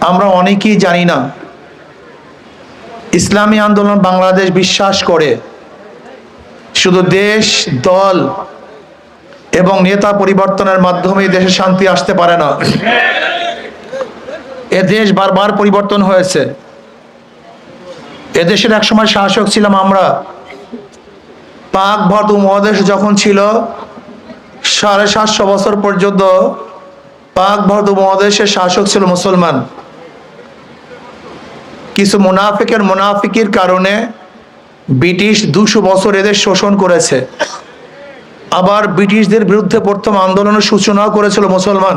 আমরা অনেকেই জানি না ইসলামী আন্দোলন বাংলাদেশ বিশ্বাস করে শুধু দেশ, দল এবং নেতা পরিবর্তনের মাধ্যমে দেশে শান্তি আসতে পারে না। এ দেশ বারবার পরিবর্তন হয়েছে। এদেশের একসময় শাসক ছিলাম আমরা। পাক ভারত উপমহাদেশ যখন ছিল 750 বছর পর্যন্ত পাক ভারত উপমহাদেশের শাসক ছিল মুসলমান। কিছু মুনাফিকের কারণে ব্রিটিশ 200 বছর এদের শোষণ করেছে। আবার ব্রিটিশদের বিরুদ্ধে প্রথম আন্দোলনের সূচনা করেছিল মুসলমান।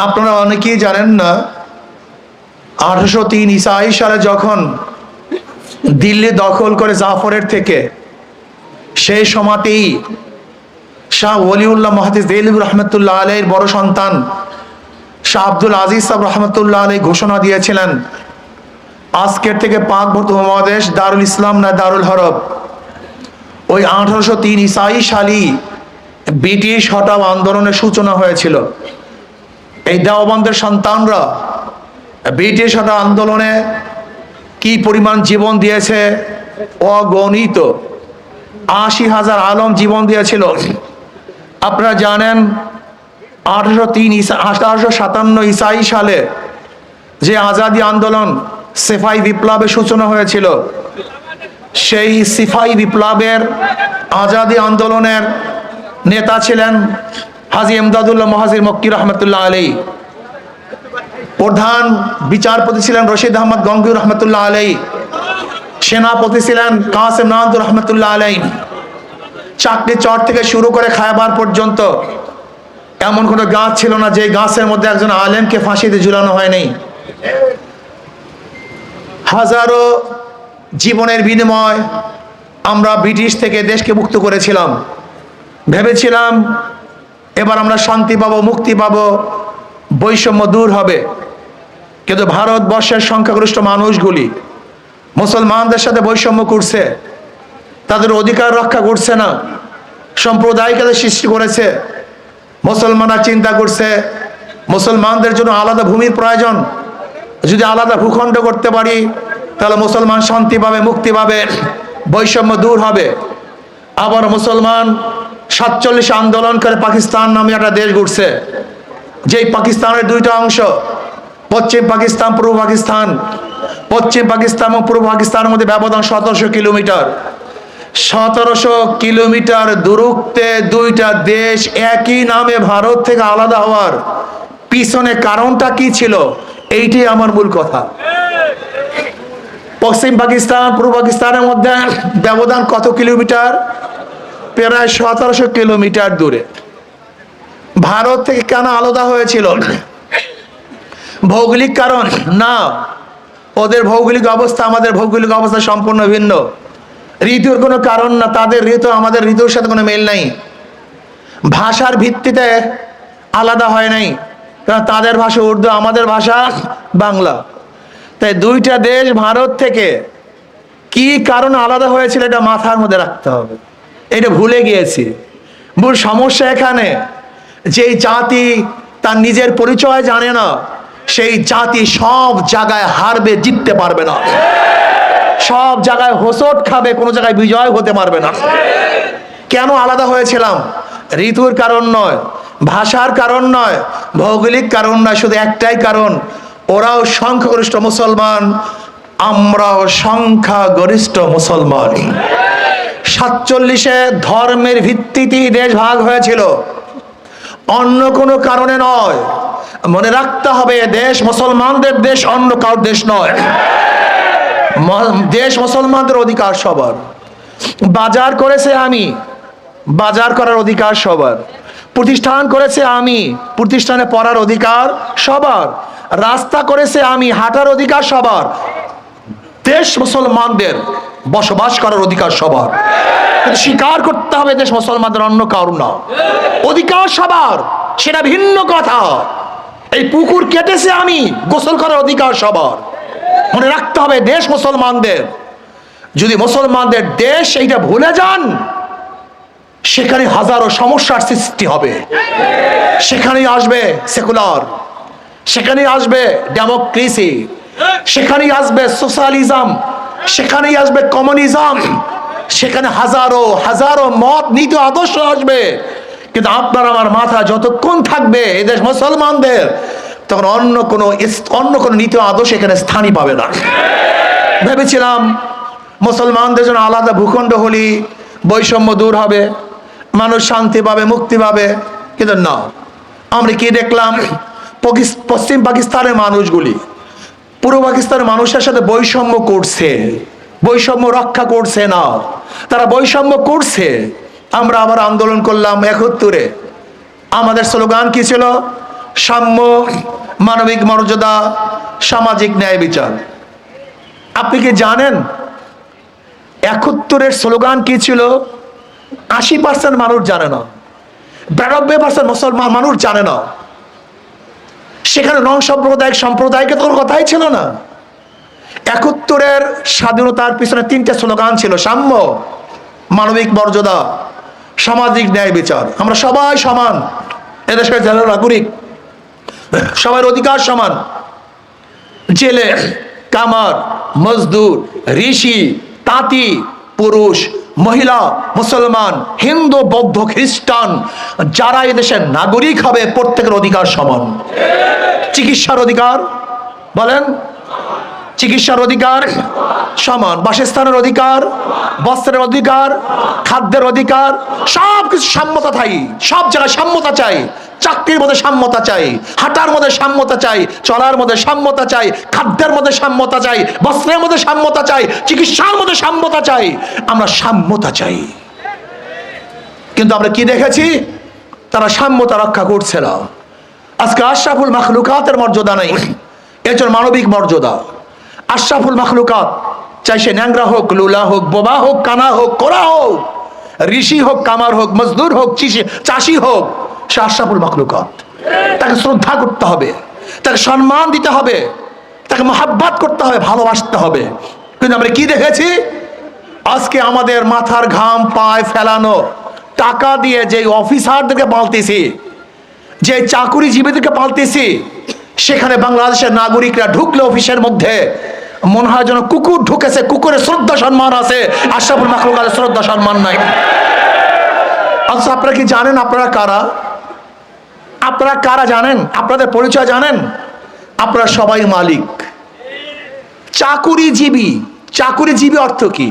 আপনারা অনেকেই জানেন না, 1803 ঈসাই সালে যখন দিল্লি দখল করে জাফরের থেকে, সেই সময়তেই শাহ ওলিউল্লাহ মুহাদ্দিস দেহলভী রহমতুল্লাহ আলাইহির বড় সন্তান শাহ আব্দুল আজিজ সাহেব রহমতুল্লাহ আলাইহি ঘোষণা দিয়েছিলেন, আজকের থেকে পাক ভারত উপমহাদেশ দারুল ইসলাম না দারুল হরব। ওই 1803 ঈসাই সালই ব্রিটিশ হটাও আন্দোলনের সূচনা হয়েছিল। এই দেওবন্দের সন্তানরা ব্রিটিশ হটাও আন্দোলনে কি পরিমাণ জীবন দিয়েছে অগণিত। 80,000 আলম জীবন দিয়েছিল। আপনারা জানেন 1857 ঈসাই সালে যে আজাদি আন্দোলন সিপাহী বিপ্লবের সূচনা হয়েছিল, সেই সিপাহী বিপ্লবের আজাদি আন্দোলনের নেতা ছিলেন হাজী ইমদাদুল্লাহ মুহাজির মক্কি রহমতুল্লাহ আলাইহি। প্রধান বিচারপতি ছিলেন রশিদ আহমদ গঙ্গুহি রহমতুল্লাহ আলাইহি। সেনাপতি ছিলেন কাসেম নানদুর রহমতুল্লাহ আলাইহি। চাকরি চর থেকে শুরু করে খায়বার পর্যন্ত এমন কোনো গাছ ছিল না যে গাছের মধ্যে একজন আলেমকে ফাঁসিতে ঝুলানো হয়নি। হাজারো জীবনের বিনিময় আমরা ব্রিটিশ থেকে দেশকে মুক্ত করেছিলাম। ভেবেছিলাম এবার আমরা শান্তি পাবো, মুক্তি পাবো, বৈষম্য দূর হবে। কিন্তু ভারতবর্ষের সংখ্যাগরিষ্ঠ মানুষগুলি মুসলমানদের সাথে বৈষম্য করছে, তাদের অধিকার রক্ষা করছে না, সাম্প্রদায়িকতা সৃষ্টি করেছে। মুসলমানরা চিন্তা করছে মুসলমানদের জন্য আলাদা ভূমির প্রয়োজন, যদি আলাদা ভূখণ্ড করতে পারি তাহলে মুসলমান শান্তি পাবে, মুক্তি পাবে, বৈষম্য দূর হবে। আবার মুসলমান 47 আন্দোলন করে পাকিস্তান নামে একটা দেশ গড়ছে, যেই পাকিস্তানের দুইটা অংশ, পশ্চিম পাকিস্তান, পূর্ব পাকিস্তান। পশ্চিম পাকিস্তান এবং পূর্ব পাকিস্তানের মধ্যে ব্যবধান 1700 কিলোমিটার। 1700 কিলোমিটার দূরত্বে দুইটা দেশ একই নামে ভারত থেকে আলাদা হওয়ার পিছনে কারণটা কি ছিল, এইটাই আমার মূল কথা। পশ্চিম পাকিস্তান পূর্ব পাকিস্তানের মধ্যে ব্যবধান কত কিলোমিটার? প্রায় 1700 কিলোমিটার দূরে। ভারত থেকে কেন আলাদা হয়েছিল? ভৌগোলিক কারণ না, ওদের ভৌগোলিক অবস্থা আমাদের ভৌগোলিক অবস্থা সম্পূর্ণ ভিন্ন। ঋতুর কোনো কারণ না, তাদের ঋতু আমাদের ঋতুর সাথে কোনো মেল নাই। ভাষার ভিত্তিতে আলাদা হয় নাই, কারণ তাদের ভাষা উর্দু, আমাদের ভাষা বাংলা। তাই দুইটা দেশ ভারত থেকে কি কারণ আলাদা হয়েছিল এটা মাথার মধ্যে রাখতে হবে। এটা ভুলে গিয়েছি। মূল সমস্যা এখানে, যেই জাতি তার নিজের পরিচয় জানে না, সেই জাতি সব জায়গায় হারবে, জিততে পারবে না। সব জায়গায় হোঁচট খাবে, কোনো জায়গায় বিজয় হতে পারবে না। কেন আলাদা হয়েছিলাম? ঋতুর কারণ নয়, ভাষার কারণ নয়, ভৌগোলিক কারণ নয়, শুধু একটাই কারণ, ওরাও সংখ্যাগরিষ্ঠ মুসলমান, আমরাও সংখ্যাগরিষ্ঠ মুসলমান। 47-এ ধর্মের ভিত্তিতেই দেশ ভাগ হয়েছিল, অন্য কোনো কারণে নয়। মনে রাখতে হবে, দেশ মুসলমানদের দেশ, অন্য কারোর দেশ নয়। দেশ মুসলমানদের অধিকার সবার। বাজার করেছে আমি, বাজার করার অধিকার সবার। প্রতিষ্ঠান করেছে আমি, প্রতিষ্ঠানে পড়ার অধিকার সবার। রাস্তা করেছে আমি, হাঁটার অধিকার সবার। দেশ মুসলমানদের, বসবাস করার অধিকার সবার। কিন্তু স্বীকার করতে হবে দেশ মুসলমানদের, অন্য কারণ না। অধিকার সবার, সেটা ভিন্ন কথা। এই পুকুর কেটেছে আমি, গোসল করার অধিকার সবার। মনে রাখতে হবে দেশ মুসলমানদের। যদি মুসলমানদের দেশ এইটা ভুলে যান, সেখানে হাজারো সমস্যার সৃষ্টি হবে। সেখানেই আসবে সেকুলার, সেখানেই আসবে ডেমোক্রেসি, সেখানেই আসবে সোশ্যালিজম, সেখানেই আসবে কমিউনিজম, সেখানে হাজারো হাজারো মত নীতি আদর্শ আসবে। কিন্তু আপনার আমার মাথা যতক্ষণ থাকবে এদেশ মুসলমানদের, তখন অন্য কোনো নীতি আদর্শ এখানে স্থানই পাবে না। ভেবেছিলাম মুসলমানদের জন্য আলাদা ভূখণ্ড হলি বৈষম্য দূর হবে, মানুষ শান্তি পাবে, মুক্তি পাবে। কিন্তু না, আমরা কি দেখলাম? পশ্চিম পাকিস্তানের মানুষগুলি পূর্ব পাকিস্তানের মানুষের সাথে বৈষম্য করছে, বৈষম্য রক্ষা করছে না, তারা বৈষম্য করছে। আমরা আবার আন্দোলন করলাম ৭১। আমাদের স্লোগান কি ছিল? সাম্য, মানবিক মর্যাদা, সামাজিক ন্যায় বিচার। আপনি কি জানেন ৭১-এর স্লোগান কি ছিল? ৮০% মানুষ জানে না, ৯২% মুসলমান মানুষ জানে না। সেখানে নন সম্প্রদায়কে তো কোনো কথাই ছিল না। ৭১-এর স্বাধীনতার পিছনে ৩টে স্লোগান ছিল: সাম্য, মানবিক মর্যাদা, সামাজিক ন্যায় বিচার। আমরা সবাই সমান, এদেশের যারা নাগরিক সবার অধিকার সমান। জেলে, কামার, মজদুর, ঋষি, তাঁতি, পুরুষ, মহিলা, মুসলমান, হিন্দু, বৌদ্ধ, খ্রিস্টান, যারা এদেশের নাগরিক হবে প্রত্যেকের অধিকার সমান। চিকিৎসার অধিকার, বলেন, চিকিৎসার অধিকার সমান, বাসস্থানের অধিকার, বস্ত্রের অধিকার, খাদ্যের অধিকার, সব কিছু সাম্যতা চাই। সব জায়গায় সাম্যতা চাই। চাকরির মধ্যে সাম্যতা চাই, হাঁটার মধ্যে সাম্যতা চাই, চলার মধ্যে সাম্যতা চাই, খাদ্যের মধ্যে সাম্যতা চাই, বস্ত্রের মধ্যে সাম্যতা চাই, চিকিৎসার মধ্যে সাম্যতা চাই। আমরা সাম্যতা চাই। কিন্তু আমরা কি দেখেছি? তারা সাম্যতা রক্ষা করছে না। আজকে আশরাফুল মাখলুকাতের মর্যাদা নেই, এর মানবিক মর্যাদা। আশরাফুল মাখলুকাত, চাই সে ন্যাংরা হোক, লুলা হোক, বোবা হোক, কানা হোক, কোরা হোক, ঋষি হোক, কামার হোক, মজদুর হোক, চাষি হোক, সে আশরাফুল মাখলুকাত। তাকে শ্রদ্ধা করতে হবে, তাকে সম্মান দিতে হবে, তাকে মহাব্বত করতে হবে, ভালোবাসতে হবে। কিন্তু আমরা কি দেখেছি? আজকে আমাদের মাথার ঘাম পায়ে ফেলানো টাকা দিয়ে যে অফিসারদেরকে পালতেছি, যে চাকুরিজীবীদেরকে পালতেছি, সেখানে বাংলাদেশের নাগরিকরা ঢুকলে অফিসের মধ্যে মনে হয় যেন কুকুর ঢুকেছে, কুকুরের শ্রদ্ধা সম্মান আছে, আশরাফুল মাখলুকাতের শ্রদ্ধা সম্মান নাই। অথচ আপনারা কি জানেন আপনারা কারা? আপনারা কারা জানেন? আপনাদের পরিচয় জানেন? আপনারা সবাই মালিক। চাকুরিজীবী, চাকুরিজীবী অর্থ কি?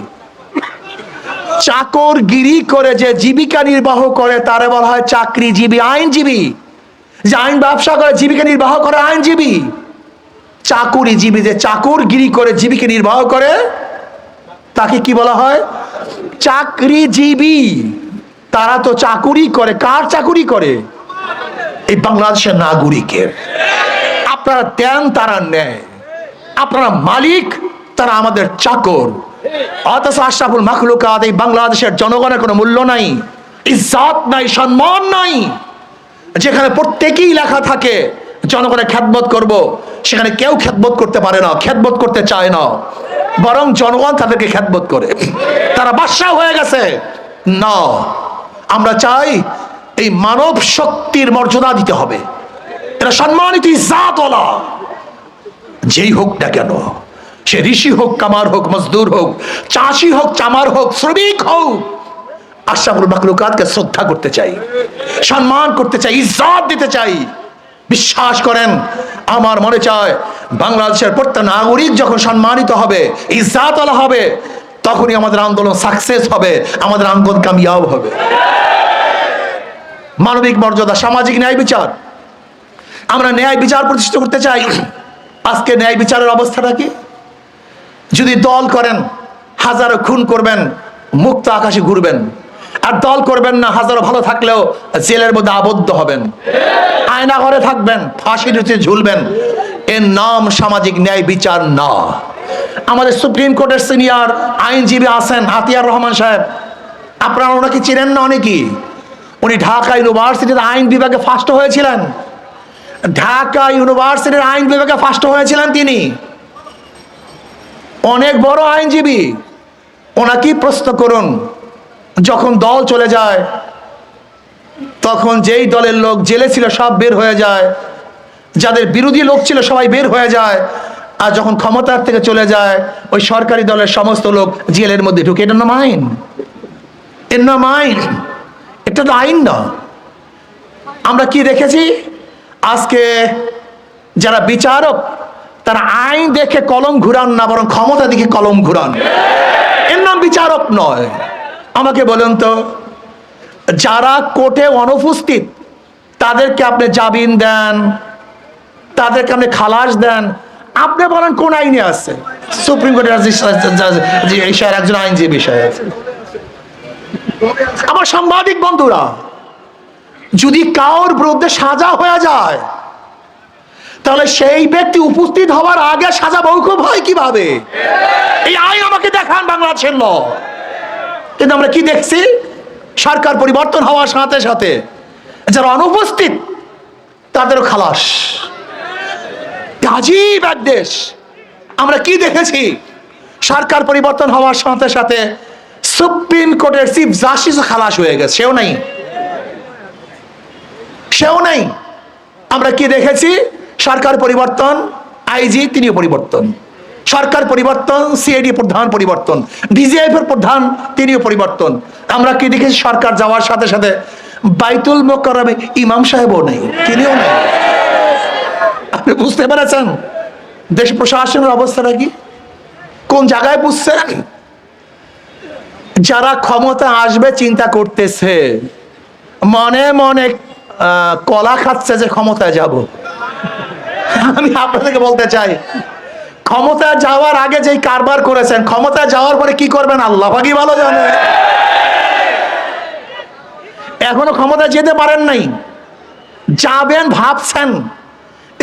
চাকরগিরি করে যে জীবিকা নির্বাহ করে তারে বলা হয় চাকরিজীবী। আইনজীবী, যে আইন ব্যবসা করে জীবিকা নির্বাহ করে, আইনজীবী। চাকুরিজীবী, যে চাকরগিরি করে জীবিকা নির্বাহ করে, তাকে কি বলা হয়? চাকরিজীবী। তারা তো চাকুরি করে। কার চাকুরি করে? এই বাংলাদেশের নাগরিকের। আপনারা দেন, তারা নেয়। আপনারা মালিক, তারা আমাদের চাকর। অথচ আশরাফুল মাখলুকাত, এই বাংলাদেশের জনগণের কোনো মূল্য নাই, ইজ্জত নাই, সম্মান নাই। যেখানে প্রত্যেকেই লেখা থাকে জনগণের খেদমত করব, সেখানে কেউ খেদমত করতে পারে না, খেদমত করতে চায় না, বরং জনগণ তাদেরকে খেদমত করে। তারা বাদশাহ হয়ে গেছে। না, আমরা চাই এই মানব শক্তির মর্যাদা দিতে হবে। এরা সম্মানিত, ইজ্জতওয়ালা, যেই হোক না কেন, সে ঋষি হোক, কামার হোক, মজদুর হোক, চাষি হোক, চামার হোক, শ্রমিক হোক, আশরাফুল মাখলুকাতকে শ্রদ্ধা করতে চাই, সম্মান করতে চাই, ইজ্জত দিতে চাই। বিশ্বাস করেন, আমার মনে চায় বাংলাদেশের প্রত্যেক নাগরিক যখন সম্মানিত হবে, ইজ্জতওয়ালা হবে, তখনই আমাদের আন্দোলন সাকসেস হবে, আমাদের আন্দোলন কামিয়াব হবে। মানবিক মর্যাদা, সামাজিক ন্যায় বিচার। আমরা ন্যায় বিচার প্রতিষ্ঠা করতে চাই। আজকে ন্যায় বিচারের অবস্থাটা কি? যদি দল করেন, হাজারো খুন করবেন, মুক্ত আকাশে ঘুরবেন। আর দল করবেন না, হাজারো ভালো থাকলেও জেলের মধ্যে আবদ্ধ হবেন, আয়না ঘরে থাকবেন, ফাঁসির নিচে ঝুলবেন। এর নাম সামাজিক ন্যায় বিচার না। আমাদের সুপ্রিম কোর্টের সিনিয়র আইনজীবী আছেন আতিয়ার রহমান সাহেব, আপনারা ওনাকে চিনেন না অনেকেই। উনি ঢাকা ইউনিভার্সিটির আইন বিভাগে ফার্স্ট হয়েছিলেন। ঢাকা ইউনিভার্সিটির আইন বিভাগে ফার্স্ট হয়েছিলেন তিনি। অনেক বড় আইনজীবী। ওনাকেই প্রশ্ন করুন, যখন দল চলে যায়, তখন যেই দলের লোক জেলে ছিল সব বের হয়ে যায়, যাদের বিরোধী লোক ছিল সবাই বের হয়ে যায়, আর যখন ক্ষমতার থেকে চলে যায় ওই সরকারি দলের সমস্ত লোক জেলের মধ্যে ঢুকে। এটার নাম আইন? এর নাম আইন? এটা তো আইন না। আমরা কি দেখেছি আজকে যারা বিচারক তারা আইন দেখে কলম ঘুরান না, বরং ক্ষমতা দেখে কলম ঘুরান। এর নাম বিচারক নয়। আমাকে বলুন তো, যারা কোর্টে অনুপস্থিত তাদেরকে আপনি জামিন দেন, তাদেরকে আপনি খালাস দেন, আপনি বলেন কোন আইনে আছে? সুপ্রিম কোর্টের একজন আইনজীবী বিষয় আছে। আমার সাংবাদিক বন্ধুরা, যদি কারোর বিরুদ্ধে সাজা হয়ে যায় তাহলে সেই ব্যক্তি উপস্থিত হওয়ার আগে সাজা মওকুফ হয় কিভাবে? এই আইন আমাকে দেখান বাংলাদেশের ল। কিন্তু আমরা কি দেখছি? সরকার পরিবর্তন হওয়ার সাথে সাথে যারা অনুপস্থিত তাদেরও খালাস। আজীব এক দেশ। আমরা কি দেখেছি? সরকার পরিবর্তন হওয়ার সাথে সাথে সুপ্রিম কোর্টের চিফ জাস্টিস খালাস হয়ে গেছে, সেও নাই। আমরা কি দেখেছি? সরকার পরিবর্তন, আইজি তিনিও পরিবর্তন, সরকার পরিবর্তন, সিআইডি প্রধান পরিবর্তন, ডিজিএফ এর প্রধান তিনিও পরিবর্তন। আমরা কি দেখেছি? সরকার যাওয়ার সাথে সাথে বাইতুল মোকাররমে ইমাম সাহেবও নেই, তিনিও নেই। আপনি বুঝতে পেরেছেন দেশ প্রশাসনের অবস্থাটা কি, কোন জায়গায় বুঝছেন? যারা ক্ষমতা আসবে চিন্তা করতেছে, মনে মনে কলা খাচ্ছে যে ক্ষমতায় যাব। আমি আপনাদেরকে বলতে চাই, ক্ষমতা যাওয়ার আগে যেই কারবার করেছেন, ক্ষমতা যাওয়ার পরে কি করবেন আল্লাহ পাকই ভালো জানে। এখনো ক্ষমতা যেতে পারেন নাই, যাবেন ভাবছেন,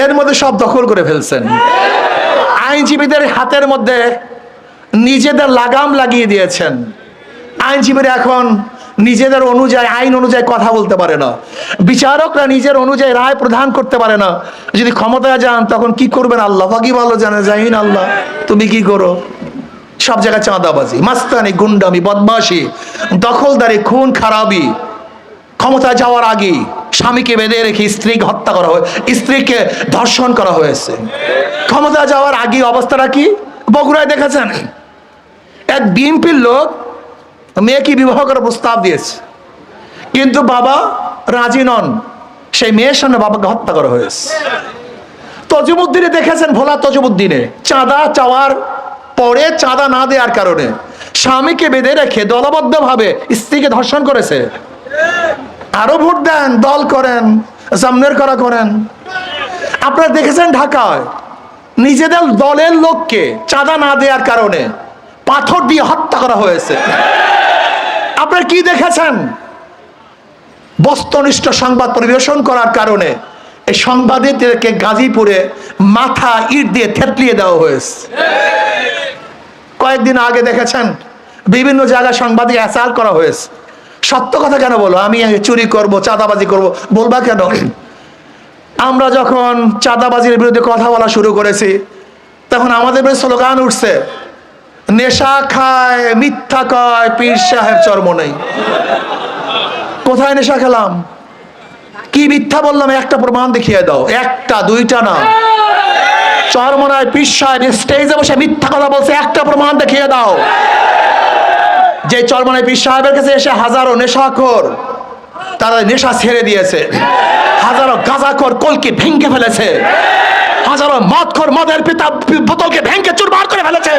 এর মধ্যে সব দখল করে ফেলছেন। আইনজীবীদের হাতের মধ্যে নিজেদের লাগাম লাগিয়ে দিয়েছেন। আইনজীবীরা এখন নিজেদের অনুযায়ী, আইন অনুযায়ী কথা বলতে পারে না। বিচারকরা নিজের অনুযায়ী রায় প্রদান করতে পারে না। যদি ক্ষমতায় যান তখন কি করবেন আল্লাহ পাকই ভালো জানে। জাহিন আল্লাহ, তুমি কি করো? সব জায়গায় চাঁদাবাজি, মাস্তানি, গুন্ডামি, বদমাশি, দখলদারি, খুন খারাপি। ক্ষমতা যাওয়ার আগে স্বামীকে বেঁধে রেখে স্ত্রীকে হত্যা করা হয়, স্ত্রীকে ধর্ষণ করা হয়েছে। ক্ষমতা যাওয়ার আগে অবস্থাটা কি? বগুড়ায় দেখেছেন, এক বিএনপির লোক মেয়েকে বিবাহ করার প্রস্তাব দিয়েছে, কিন্তু বাবা রাজি নন। সেই মেয়ের সামনে বাবাকে হত্যা করা হয়েছে। তজুমুদ্দিনে দেখেছেন, ভোলা তজুমুদ্দিনে চাঁদা চাওয়ার পরে চাঁদা না দেওয়ার কারণে স্বামীকে বেঁধে রেখে দলবদ্ধভাবে স্ত্রীকে ধর্ষণ করেছে। আরো ভোট দেন, দল করেন, জামনের করা করেন। আপনারা দেখেছেন ঢাকায় নিজেদের দলের লোককে চাঁদা না দেওয়ার কারণে পাথর দিয়ে হত্যা করা হয়েছে। আপনারা কি দেখেছেন? বস্তুনিষ্ঠ সংবাদ পরিবেশন করার কারণে এই সাংবাদিকদেরকে গাজীপুরে মাথা ইট দিয়ে থেতলিয়ে দেওয়া হয়েছে। কয়েকদিন আগে দেখেছেন বিভিন্ন জায়গায় সাংবাদিক অ্যাসাল্ট করা হয়েছে। সত্য কথা কেন বলো? আমি চুরি করব, চাঁদাবাজি করব, বলবা কেন? আমরা যখন চাঁদাবাজির বিরুদ্ধে কথা বলা শুরু করেছি তখন আমাদের বিরুদ্ধে স্লোগান উঠছে, নেশা খায়, মিথ্যা কয়, পীর সাহেব চর্ম নেই। কোথায় নেশা খেলাম? কি মিথ্যা বললাম? একটা প্রমাণ দেখিয়ে দাও। একটা, দুইটা না। চরমনায় পীর সাহেব স্টেজে বসে মিথ্যা কথা বলছে, একটা প্রমাণ দেখিয়ে দাও। যে চরমনায় পীর সাহেবের কাছে এসে হাজারো নেশাখোর তারা নেশা ছেড়ে দিয়েছে, হাজারো গাঁজাখোর কলকে ভেঙে ফেলেছে, হাজারো মদখোর মদের পিতা বোতলকে ভেঙে চুরমার করে ফেলেছে,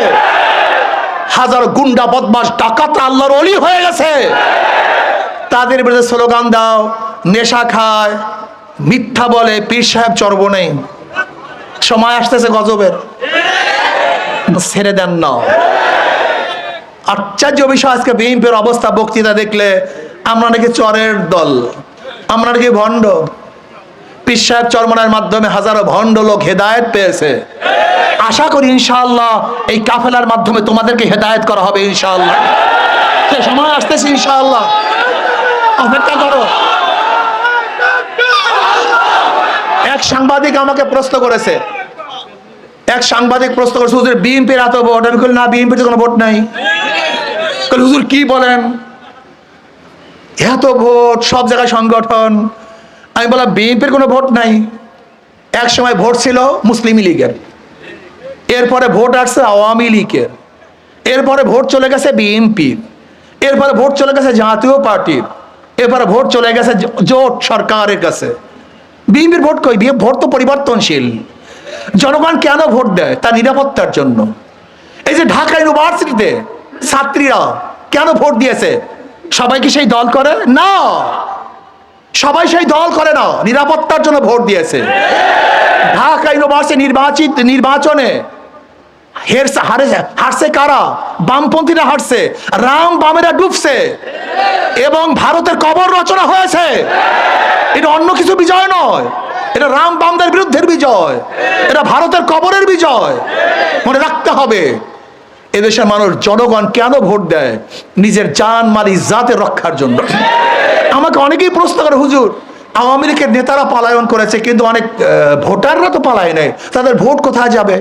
হাজারো গুন্ডা বদমাশ ডাকাতরা আল্লাহর ওলি হয়ে গেছে। তাদের বিরুদ্ধে স্লোগান দাও, নেশা খায়, মিথ্যা বলে, পীর সাহেব চর্ব নেই। সময় আসতেছে গজবের, ছেড়ে দেন না। আশ্চর্য বিষয়, আজকে বিএনপির অবস্থা বক্তৃতা দেখলে আমরা নাকি চরের দল, আমরা নাকি ভণ্ড। পীর সাহেব চরমনার মাধ্যমে হাজারো ভণ্ড লোক হেদায়েত পেয়েছে। আশা করি ইনশাআল্লাহ এই কাফেলার মাধ্যমে তোমাদেরকে হেদায়েত করা হবে ইনশাআল্লাহ। সে সময় আসতেছে ইনশাআল্লাহ, অপেক্ষা করো। এক সাংবাদিক আমাকে প্রশ্ন করেছে, হুজুর বিএনপির এত ভোট। আমি বলি না, বিএনপির কোনো ভোট নাই। হুজুর কি বলেন, এত ভোট, সব জায়গায় সংগঠন। আমি বললাম বিএনপির কোনো ভোট নাই। এক সময় ভোট ছিল মুসলিম লীগের, এরপরে ভোট আসছে আওয়ামী লীগের, এরপরে ভোট চলে গেছে বিএনপির, এরপরে ভোট চলে গেছে জাতীয় পার্টির, এরপরে ভোট চলে গেছে জোট সরকারের কাছে। বিএনপির ভোট কই? ভোট তো পরিবর্তনশীল। জনগণ কেন ভোট দেয়? তার নিরাপত্তার জন্য। এই যে ঢাকা ইউনিভার্সিটিতে ছাত্রীরা কেন ভোট দিয়েছে? সবাই কি সেই দল করে? না, সবাই সেই দল করে না, নিরাপত্তার জন্য ভোট দিয়েছে। ঢাকা ইউনিভার্সিটি নির্বাচনে হারছে কারা? বামপন্থীরা হারছে, রাম বামেরা ডুবছে এবং ভারতের কবর রচনা হয়েছে। এটা অন্য কিছু বিজয় নয়, এটা রাম বামদের বিরুদ্ধের বিজয়, এটা ভারতের কবরের বিজয়। মনে রাখতে হবে, এদেশের মানুষ, জনগণ কেন ভোট দেয়? নিজের জান মাল ইজ্জাতের রক্ষার জন্য। আমাকে অনেকেই প্রশ্ন করে, হুজুর আওয়ামী লীগের নেতারা পলায়ন করেছে, কিন্তু অনেক ভোটাররা তো পালায় নাই, তাদের ভোট কোথায় যাবে?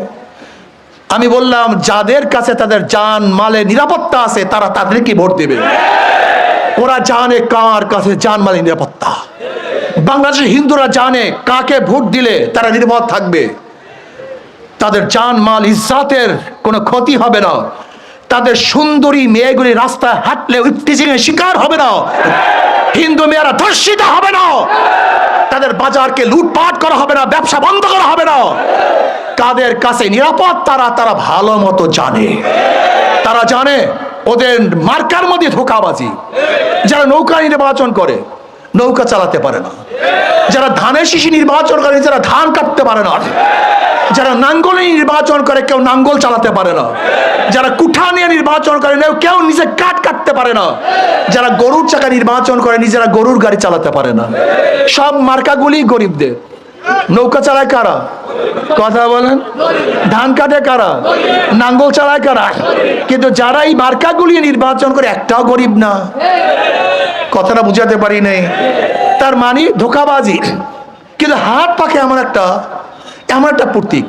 আমি বললাম, যাদের কাছে তাদের জান মালের নিরাপত্তা আছে তারা তাদেরকে ভোট দেবে। ওরা জানে কার কাছে জান মালের নিরাপত্তা। বাংলাদেশের হিন্দুরা জানে কাকে ভোট দিলে তারা নিরাপদ থাকবে, তাদের জান মাল ইজ্জাতের কোনো ক্ষতি হবে না, তাদের সুন্দরী মেয়েগুলি রাস্তায় হাঁটলে ইফটিজিং এর শিকার হবে না, হিন্দু মেয়েরা ধর্ষিত হবে না, তাদের বাজারকে লুটপাট করা হবে না, ব্যবসা বন্ধ করা হবে না। কাদের কাছে নিরাপদ তারা ভালো মতো জানে। তারা জানে ওদের মার্কার মধ্যে ধোঁকাবাজি। যারা নৌকা নির্বাচন করে নৌকা চালাতে পারে না, যারা ধানের শীষী নির্বাচন করে যারা ধান কাটতে পারে না, যারা নাঙ্গল নির্বাচন করে কেউ নাঙ্গল চালাতে পারে না, যারা কুঠা নিয়ে নির্বাচন করে কেউ নিজে কাটতে পারে না, যারা গরুর চাকা নির্বাচন করে নিজেরা গরুর গাড়ি চালাতে পারে না। সব মার্কাগুলি গরিবদের। নৌকা চালায় কারা? কথা বলেন। ধান কাটে কারা? নাঙ্গল চালায় কারা? কিন্তু যারা এই মার্কাগুলি নির্বাচন করে একটাও গরিব না। কথাটা বুঝাতে পারি নাই। তার মানে ধোঁকাবাজি। কিন্তু হাত পাখে এমন একটা প্রতীক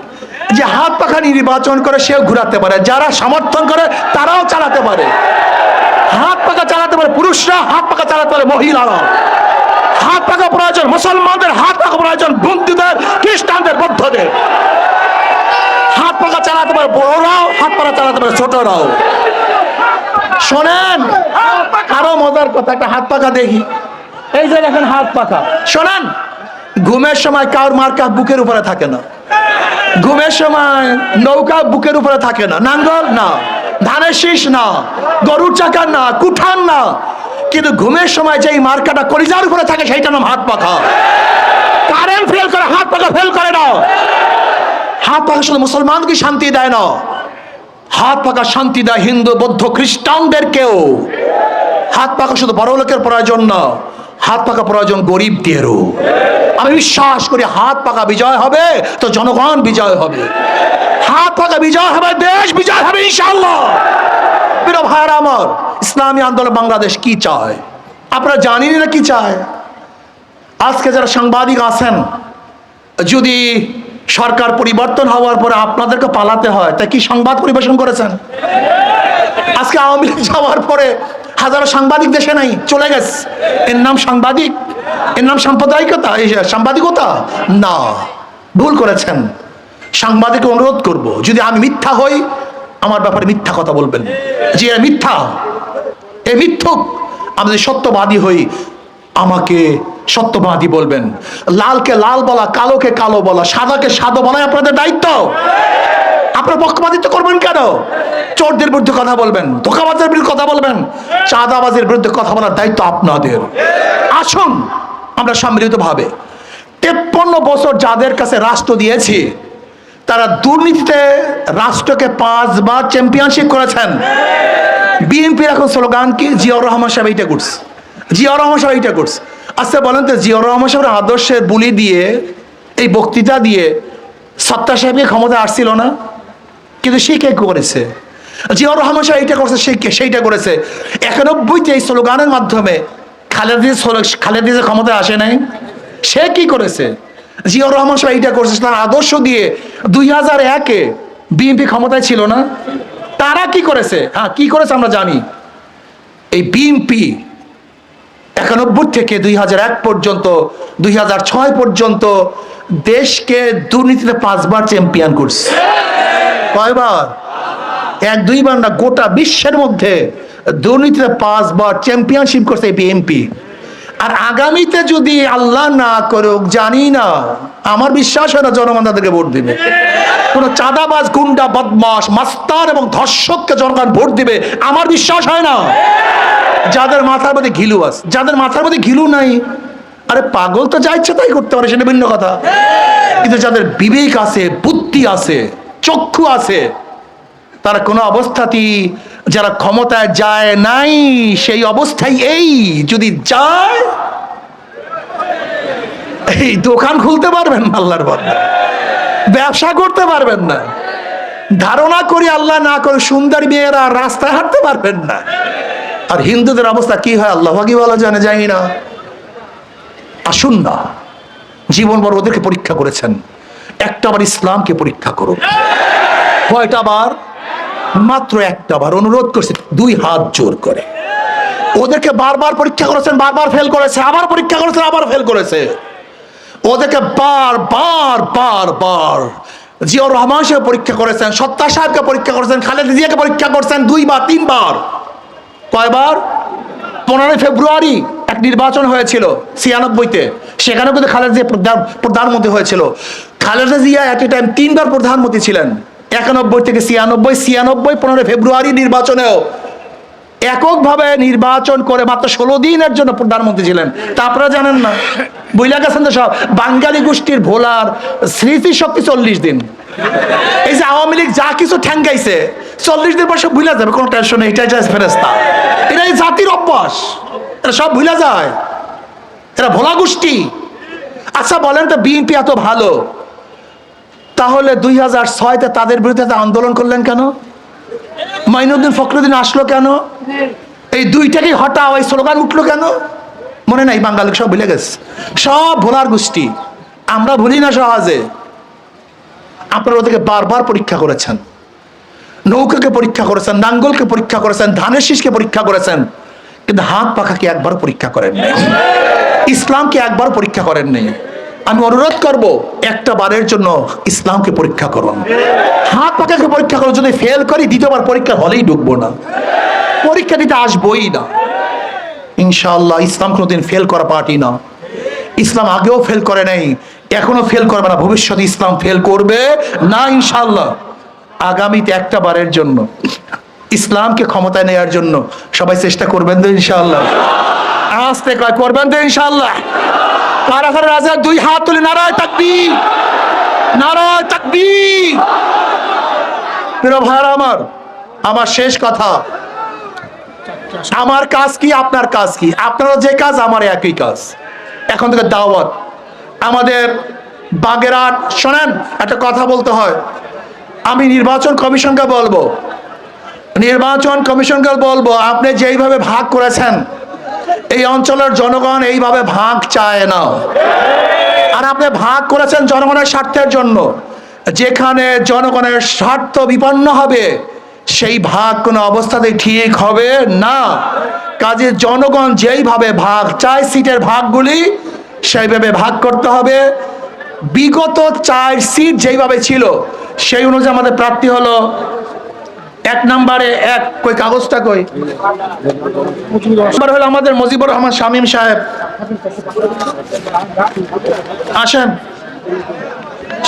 যে হাত পাখা নির্বাচন করে সেও ঘুরাতে পারে, যারা সমর্থন করে তারাও চালাতে পারে। হাত পাখা চালাতে পারে পুরুষরা, হাত পাখা চালাতে পারে মহিলারা। হাত পাখা প্রয়োজন মুসলমানদের, হাত পাখা প্রয়োজন বন্ধুদের, খ্রিস্টানদের, বৌদ্ধদের। হাত পাখা চালাতে পারে বড়রাও, হাত পাখা চালাতে পারে ছোটরাও। শোনেন আরো মজার কথা, একটা হাত পাখা দেখি। এই যে দেখেন হাত পাখা। শোনেন, ঘুমের সময় কার মার্কা বুকের উপরে থাকে না, ঘুমের সময় নৌকা বুকের উপরে থাকে না, নাঙ্গল না, ধানের শীষ না, গরুর চাকা না, কুঠান না, কিন্তু ঘুমের সময় যেই মার্কাটা কলিজার উপরে থাকে সেইটার নাম হাত পাখা। কারেন্ট ফেল করে, হাত পাখা ফেল করে না। হাত পাখা শুধু মুসলমানকে শান্তি দেয় না, হাত পাখা শান্তি দেয় হিন্দু, বৌদ্ধ, খ্রিস্টানদেরকেও। হাত পাখা শুধু বড় লোকের প্রয়োজন না, হাত পাখা প্রয়োজন গরিবদেরও। আমি বিশ্বাস করি হাত পাখা বিজয় হবে তো জনগণ বিজয় হবে, হাত পাখা বিজয় হবে, দেশ বিজয় হবে ইনশাআল্লাহ। প্রিয় ভাইরা আমার, ইসলামী আন্দোলন বাংলাদেশ কি চায় আপনারা জানেন না কি চায়? আজকে যারা সাংবাদিক আছেন, যদি সরকার পরিবর্তন হওয়ার পরে আপনাদেরকে পালাতে হয়, তাই কি সংবাদ পরিবেশন করেছেন? আজকে আওয়ামী লীগ যাওয়ার পরে হাজারো সাংবাদিক দেশে নাই, চলে গেছে। এর নাম সাংবাদিক? এর নাম সাম্প্রদায়িকতা? সাংবাদিকতা না, ভুল করেছেন। সাংবাদিক অনুরোধ করব, যদি আমি মিথ্যা হই আমার ব্যাপারে মিথ্যা কথা বলবেন, যে মিথ্যা, এ মিথ্যুক। আমি যদি সত্যবাদী হই আমাকে সত্যবাদী বলবেন। লালকে লাল বলা, কালোকে কালো বলা, সাদাকে সাদা বলা আপনাদের দায়িত্ব। আপনারা পক্ষপাতিত্ব করবেন কেন? চোরদের বিরুদ্ধে কথা বলবেন, ধোঁকাবাজের বিরুদ্ধে কথা বলবেন, চাঁদাবাজের বিরুদ্ধে কথা বলার দায়িত্ব আপনাদের। আসুন আমরা সম্মিলিতভাবে 53 বছর যাদের কাছে রাষ্ট্র দিয়েছি, তারা দুর্নীতিতে রাষ্ট্রকে 5 বার চ্যাম্পিয়নশিপ করেছেন। বিএনপির এখন স্লোগান কি? জিয়াউর রহমান সাহেব এইটা করছে, জিয়াউর রহমান সাহেব এইটা করছে। আচ্ছা বলেন তো, জিয়াউর রহমান সাহেবের আদর্শের বুলি দিয়ে, এই বক্তৃতা দিয়ে সত্তা সাহেবকে ক্ষমতা আসছিল না? কিন্তু সে কে করেছে? জিয়াউর রহমান সাহেব এইটা করছে, সেইটা করেছে। 91-তে এই স্লোগানের মাধ্যমে খালেদা ক্ষমতায় আসে নাই। সে কি করেছে? জিয়াউর রহমান সাহেব এইটা করছে। তার আদর্শ দিয়ে 2001-এ বিএনপি ক্ষমতায় ছিল না? তারা কি করেছে? হ্যাঁ, কি করেছে আমরা জানি। এই বিএনপি 91 থেকে 2001 পর্যন্ত, 2006 পর্যন্ত দেশকে দুর্নীতিতে 5 বার চ্যাম্পিয়ন করছে। কয়বার? 1-2 বার না, গোটা বিশ্বের মধ্যে দুর্নীতিতে 5 বার চ্যাম্পিয়নশিপ করছে বিএনপি। আর আগামীতে যদি আল্লাহ না করুক, জানি না, আমার বিশ্বাস হয় না জনগণ তাদেরকে ভোট দিবে। কোন চাঁদাবাজ, গুন্ডা, বদমাশ, মাস্তান এবং ধর্ষককে জনগণ ভোট দিবে আমার বিশ্বাস হয় না। যাদের মাথার মধ্যে ঘিলু আছে, যাদের মাথার মধ্যে ঘিলু নাই, আরে পাগল তো যা ইচ্ছে তাই করতে পারে, সেটা ভিন্ন কথা। কিন্তু যাদের বিবেক আছে, বুদ্ধি আছে, চক্ষু আছে, তারা কোনো অবস্থাতেই, যারা ক্ষমতায় যায় নাই সেই অবস্থায় এই যদি যায়, এই দোকান খুলতে পারবেন না, আল্লাহর বন্দা ব্যবসা করতে পারবেন না, ধারণা করি আল্লাহ না করে সুন্দর মেয়েরা রাস্তায় হাঁটতে পারবেন না। আর হিন্দুদের অবস্থা কি হয় আল্লাহ কি বলা জানে, জানি না। আসুন না, জীবন বড় ওদেরকে পরীক্ষা করেছেন, একটা বার ইসলামকে পরীক্ষা করুন। কয়টা বার? মাত্র একটা বার। অনুরোধ করছে 2 হাত জোর করে। ওদেরকে বারবার পরীক্ষা করেছেন, বারবার ফেল করেছে, আবার পরীক্ষা করেছেন, আবার ফেল করেছে। ওদেরকে বার জিয়াউর রহমান সাহেব পরীক্ষা করেছেন, সত্তার সাহেবকে পরীক্ষা করেছেন, খালেদা জিয়াকে পরীক্ষা করেছেন 2 বার 3 বার। কয়বার? 15 ফেব্রুয়ারি এক নির্বাচন হয়েছিল 96-তে, সেখানেও কিন্তু খালেদা জিয়া প্রধানমন্ত্রী হয়েছিল। খালেদা জিয়া এট এ টাইম 3 বার প্রধানমন্ত্রী ছিলেন, 91 থেকে 96, 15 ফেব্রুয়ারি নির্বাচনেও এককভাবে নির্বাচন করে মাত্র 16 দিনের জন্য প্রধানমন্ত্রী ছিলেন। তা আপনারা জানেন না, বুঝলা গেছেন তো সব। বাঙালি গোষ্ঠীর ভোলার স্মৃতি শক্তি 40 দিন। এই যে আওয়ামী লীগ যা কিছু ঠ্যাঙ্গাইছে 40 দিন পর সব ভুলে যাবে, কোনো টেনশন নেই, এটাই ফেরেস্তা। এটাই জাতির অভ্যাস, এরা সব ভুলে যায়, এরা ভোলা গোষ্ঠী। আচ্ছা বলেন তো, বিএনপি এত ভালো, তাহলে 2006-তে তাদের বিরুদ্ধে আন্দোলন করলেন কেন? মাইনুদ্দিন ফখরুদ্দিন আসলো কেন? এই দুইটাকে হটাও, এই স্লোগান উঠলো কেন? মনে নাই? বাঙালি সব ভুলে গেছে, সব ভোলার গোষ্ঠী। আমরা ভুলি না সহজে। আপনারা ওদেরকে বারবার পরীক্ষা করেছেন, নৌকাকে পরীক্ষা করেছেন, নাঙ্গলকে পরীক্ষা করেছেন, ধানের শীষকে পরীক্ষা করেছেন, কিন্তু হাত পাখাকে একবার পরীক্ষা করেন নাই, ইসলামকে একবার পরীক্ষা করেন নাই। আমি অনুরোধ করব, একটা বারের জন্য ইসলামকে পরীক্ষা করুন, হাত পাখাকে পরীক্ষা করুন। যদি ফেল করি, দ্বিতীয়বার পরীক্ষা হলেই ঢুকবো না, পরীক্ষা দিতে আসবোই না ইনশাআল্লাহ। ইসলাম কোনোদিন ফেল করা পার্টি না। ইসলাম আগেও ফেল করে নাই, এখনো ফেল করবে না, ভবিষ্যতে ইসলাম ফেল করবে না ইনশাআল্লাহ। আগামীতে একটা বারের জন্য ইসলামকে ক্ষমতায় নেওয়ার জন্য সবাই চেষ্টা করবেন তো ইনশাআল্লাহ। আস্তে কয় করবেন তো ইনশাআল্লাহ। কারা কারা রাজা 2 হাত তুলে নারায়ে তাকবীর, নারায়ে তাকবীর। প্রিয় ভাইরা আমার শেষ কথা, আমার কাজ কি, আপনার কাজ কি? আপনারও যে কাজ, আমার একই কাজ। এখন থেকে দাওয়াত আমাদের বাগেরহাট। শোনেন, একটা কথা বলতে হয়, আমি নির্বাচন কমিশনকে বলবো, আপনি যেইভাবে ভাগ করেছেন, এই অঞ্চলের জনগণ এইভাবে ভাগ চায় না। আর আপনি ভাগ করেছেন জনগণের স্বার্থের জন্য। যেখানে জনগণের স্বার্থ বিপন্ন হবে, সেই ভাগ কোনো অবস্থাতেই ঠিক হবে না। কাজে জনগণ যেইভাবে ভাগ চায়, সিটের ভাগগুলি সেইভাবে ভাগ করতে হবে। বিগত 4 সিট যেইভাবে ছিল, সেই অনুযায়ী আমাদের প্রার্থী হলো 1 নম্বরে কই কাগজটা কই, হলো আমাদের মুজিবুর রহমান শামীম সাহেব। আসেন,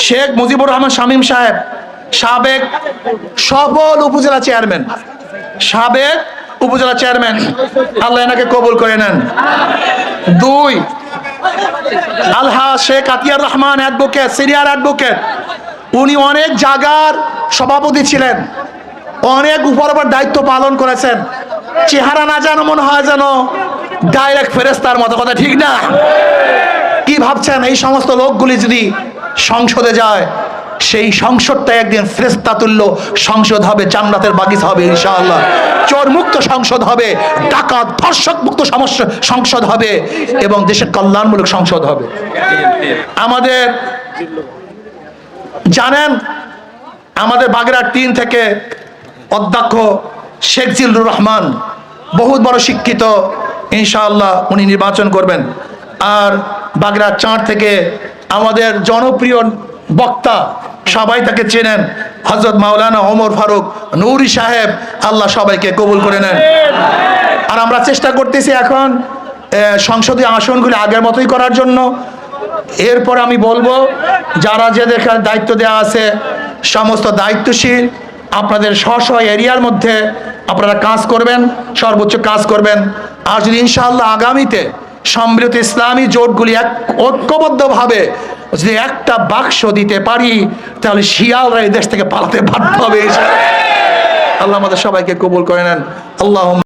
শেখ মুজিবুর রহমান শামীম সাহেব, সাবেক সফল উপজেলা চেয়ারম্যান, আল্লাহ এনাকে কবুল করে নেন। 2 আলহা Sheikh Atiar Rahman advocate, senior advocate. উনি অনেক জায়গার সভাপতি ছিলেন, অনেক উপর দায়িত্ব পালন করেছেন। চেহারা না জানো মনে হয় যেন ডাইরেক্ট ফেরেস্তার মতো, কথা ঠিক না? কি ভাবছেন, এই সমস্ত লোকগুলি যদি সংসদে যায়, সেই সংসদটা একদিন ফেরেশতা তুল্য সংসদ হবে, জান্নাতের বাগিচা হবে ইনশাআল্লাহ। চোর মুক্ত সংসদ হবে, ডাকাত ধর্ষক মুক্ত সংসদ হবে, এবং দেশের কল্যাণমূলক সংসদ হবে। আমাদের জানেন, আমাদের বাগেরহাট 3 থেকে অধ্যক্ষ শেখ জিল্লুর রহমান, বহুত বড় শিক্ষিত, ইনশাআল্লাহ উনি নির্বাচন করবেন। আর বাগড়া চাঁদ থেকে আমাদের জনপ্রিয় বক্তা, সবাই তাকে চেনেন, হযরত মাওলানা ওমর ফারুক নূরী সাহেব, আল্লাহ সবাইকে কবুল করে নেন। আর আমরা চেষ্টা করতেছি এখন সংসদীয় আসনগুলি আগের মতোই করার জন্য। এরপর আমি বলবো যারা যাদের দায়িত্ব দেওয়া আছে, সমস্ত দায়িত্বশীল আপনাদের স্ব স্ব এরিয়ার মধ্যে আপনারা কাজ করবেন, সর্বোচ্চ কাজ করবেন। আর যদি ইনশাআল্লাহ আগামীতে সম্মিলিত ইসলামী জোটগুলি ঐক্যবদ্ধভাবে যদি একটা বাক্স দিতে পারি, তাহলে শিয়ালরা এই দেশ থেকে পালাতে বাধ্য হবে। আল্লাহ আমাদের সবাইকে কবুল করে নেন। আল্লাহ